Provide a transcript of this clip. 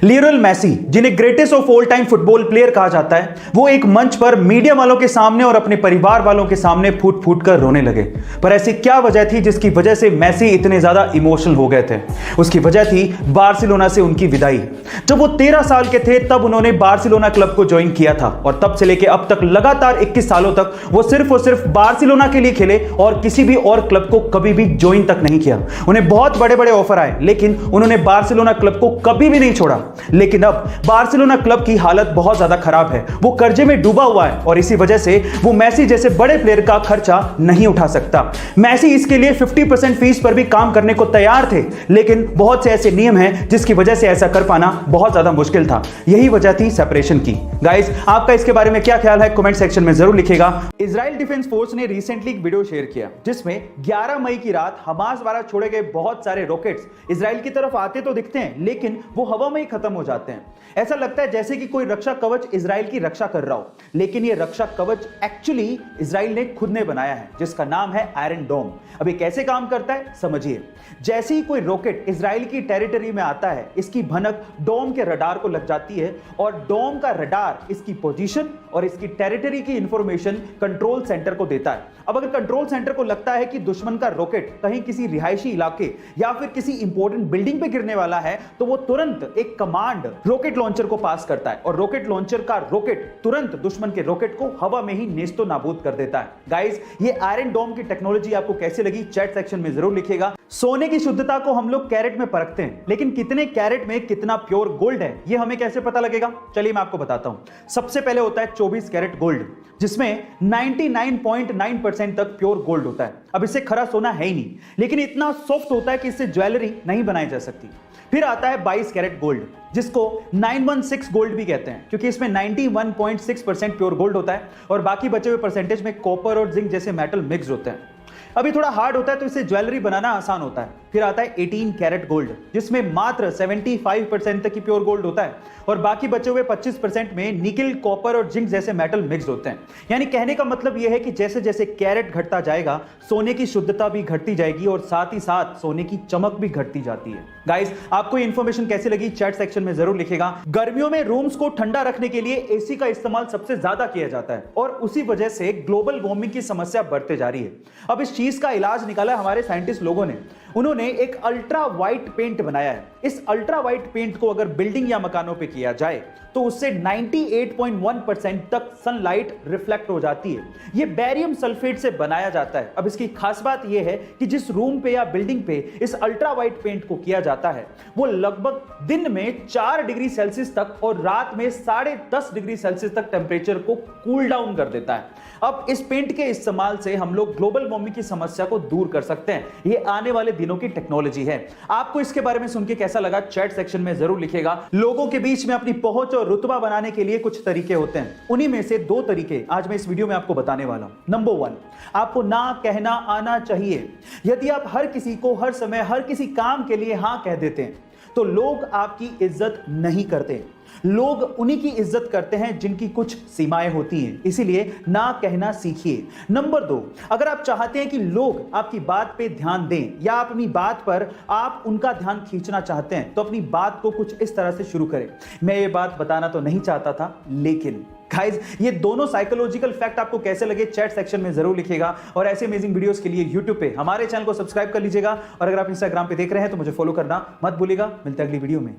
Lionel Messi, जिन्हें greatest of all time football player कहा जाता है, वो एक मंच पर मीडिया वालों के सामने और अपने परिवार वालों के सामने फूट फूट कर रोने लगे। पर ऐसी क्या वजह थी जिसकी वजह से मेसी इतने ज्यादा इमोशनल हो गए थे? उसकी वजह थी बार्सिलोना से उनकी विदाई। जब वो 13 साल के थे तब उन्होंने बार्सिलोना क्लब को ज्वाइन किया था और तब से लेकर अब तक लगातार 21 सालों तक वो सिर्फ और सिर्फ बार्सिलोना के लिए खेले और किसी भी और क्लब को कभी भी ज्वाइन तक नहीं किया। उन्हें बहुत बड़े बड़े ऑफर आए लेकिन उन्होंने बार्सिलोना क्लब को कभी भी नहीं छोड़ा। लेकिन अब बार्सिलोना क्लब की हालत बहुत ज्यादा खराब है, वो कर्जे में डूबा हुआ है और इसी वजह से वो मेसी जैसे बड़े प्लेयर का खर्चा नहीं उठा सकता। मेसी इसके लिए 50% फीस पर भी काम करने को तैयार थे, लेकिन बहुत से ऐसे नियम हैं जिसकी वजह से ऐसा कर पाना बहुत ज्यादा मुश्किल था। यही वजह थी सेपरेशन की। गाइस, आपका इसके बारे में क्या ख्याल है कमेंट सेक्शन में जरूर लिखिएगा। इजराइल डिफेंस फोर्स ने रिसेंटली एक वीडियो शेयर किया जिसमें 11 मई की रात हमास द्वारा छोड़े गए बहुत सारे रॉकेट्स इजराइल की तरफ आते तो दिखते हैं लेकिन वो हवा में ही खत्म हो जाते हैं। ऐसा लगता है जैसे कि कोई रक्षा कवच इजराइल की रक्षा कर रहा हो, लेकिन ये रक्षा कवच एक्चुअली इजराइल ने खुद ने बनाया है जिसका नाम है आयरन डोम। अब ये कैसे काम करता है समझिए। जैसे ही कोई रॉकेट इजराइल की टेरिटरी में आता है, इसकी भनक डोम के रडार को लग जाती है और डोम का रडार इसकी पोजीशन और इसकी टेरिटरी की इंफॉर्मेशन कंट्रोल सेंटर को देता है। अब अगर कंट्रोल सेंटर को लगता है कि दुश्मन का रॉकेट कहीं किसी रिहायशी इलाके या फिर किसी इंपॉर्टेंट बिल्डिंग पे गिरने वाला है तो वो तुरंत एक कमांड रॉकेट लॉन्चर को पास करता है और रॉकेट लॉन्चर का रॉकेट तुरंत दुश्मन के रॉकेट को हवा में ही नेस्तो नाबूद कर देता है। गाइस, ये आयरन डोम की टेक्नोलॉजी आपको कैसे लगी चैट सेक्शन में जरूर लिखिएगा। सोने की शुद्धता को हम लोग कैरेट में परखते हैं, लेकिन कितने कैरेट में कितना प्योर गोल्ड है ये हमें कैसे पता लगेगा? चलिए मैं आपको बताता हूं। सबसे पहले होता है 24 कैरेट गोल्ड, जिसमें 99.9% तक प्योर गोल्ड होता है। अब इससे खरा सोना है ही नहीं, लेकिन इतना सॉफ्ट होता है कि इससे ज्वेलरी नहीं बनाई जा सकती। फिर आता है 22 कैरेट गोल्ड, जिसको 916 गोल्ड भी कहते हैं, क्योंकि इसमें 91.6% प्योर गोल्ड होता है और बाकी बचे हुए परसेंटेज में कॉपर और जिंक जैसे मेटल मिक्स होते हैं। अभी थोड़ा हार्ड होता है तो इससे ज्वेलरी बनाना आसान होता है। फिर आता है 18 कैरेट गोल्ड, जिसमें मात्र 75% तक की प्योर गोल्ड होता है और बाकी बचे हुए 25% में निकल, कॉपर और जिंक जैसे मेटल मिक्स होते हैं। यानी कहने का मतलब यह है कि जैसे जैसे कैरेट घटता जाएगा सोने की शुद्धता भी घटती जाएगी और साथ ही साथ सोने की चमक भी घटती जाती है। गाइस, आपको ये इंफॉर्मेशन कैसी लगी चैट सेक्शन में जरूर लिखिएगा। गर्मियों में रूम्स को ठंडा रखने के लिए एसी का इस्तेमाल सबसे ज्यादा किया जाता है और उसी वजह से ग्लोबल वार्मिंग की समस्या बढ़ते जा रही है। अब इस चीज का इलाज निकाला हमारे साइंटिस्ट लोगों ने। उन्होंने एक अल्ट्रा वाइट पेंट बनाया है। इस अल्ट्रा वाइट पेंट को अगर बिल्डिंग या मकानों पे किया जाए तो उससे 98.1% तक सनलाइट रिफ्लेक्ट हो जाती है। यह बेरियम सल्फेट से बनाया जाता है। अब इसकी खास बात यह है कि जिस रूम पे या बिल्डिंग पे इस अल्ट्रा वाइट पेंट को किया जाता है वो लगभग दिन में 4 डिग्री सेल्सियस तक और रात में 10.5 डिग्री सेल्सियस तक टेम्परेचर को कूल डाउन कर देता है। अब इस पेंट के इस्तेमाल से हम लोग ग्लोबल वार्मिंग की समस्या को दूर कर सकते हैं। यह आने वाले दिनों की टेक्नोलॉजी है। आपको इसके बारे में सुन के कैसा लगा चैट सेक्शन में जरूर लिखिएगा। लोगों के बीच में अपनी पहुंच और रुतबा बनाने के लिए कुछ तरीके होते हैं, उन्हीं में से 2 तरीके आज मैं इस वीडियो में आपको बताने वाला हूं। नंबर 1, आपको ना कहना आना चाहिए। यदि आप हर किसी को हर समय हर किसी काम के लिए हां कह देते हैं तो लोग आपकी इज्जत नहीं करते। लोग उन्हीं की इज्जत करते हैं जिनकी कुछ सीमाएं होती हैं, इसीलिए ना कहना सीखिए। नंबर 2, अगर आप चाहते हैं कि लोग आपकी बात पे ध्यान दें या आप अपनी बात पर आप उनका ध्यान खींचना चाहते हैं तो अपनी बात को कुछ इस तरह से शुरू करें। मैं ये बात बताना तो नहीं चाहता था, लेकिन गाइस, ये दोनों साइकोलॉजिकल फैक्ट आपको कैसे लगे चैट सेक्शन में जरूर लिखिएगा और ऐसे अमेजिंग वीडियोस के लिए YouTube पे हमारे चैनल को सब्सक्राइब कर लीजिएगा और अगर आप Instagram पे देख रहे हैं तो मुझे फॉलो करना मत भूलिएगा। मिलते हैं अगली वीडियो में।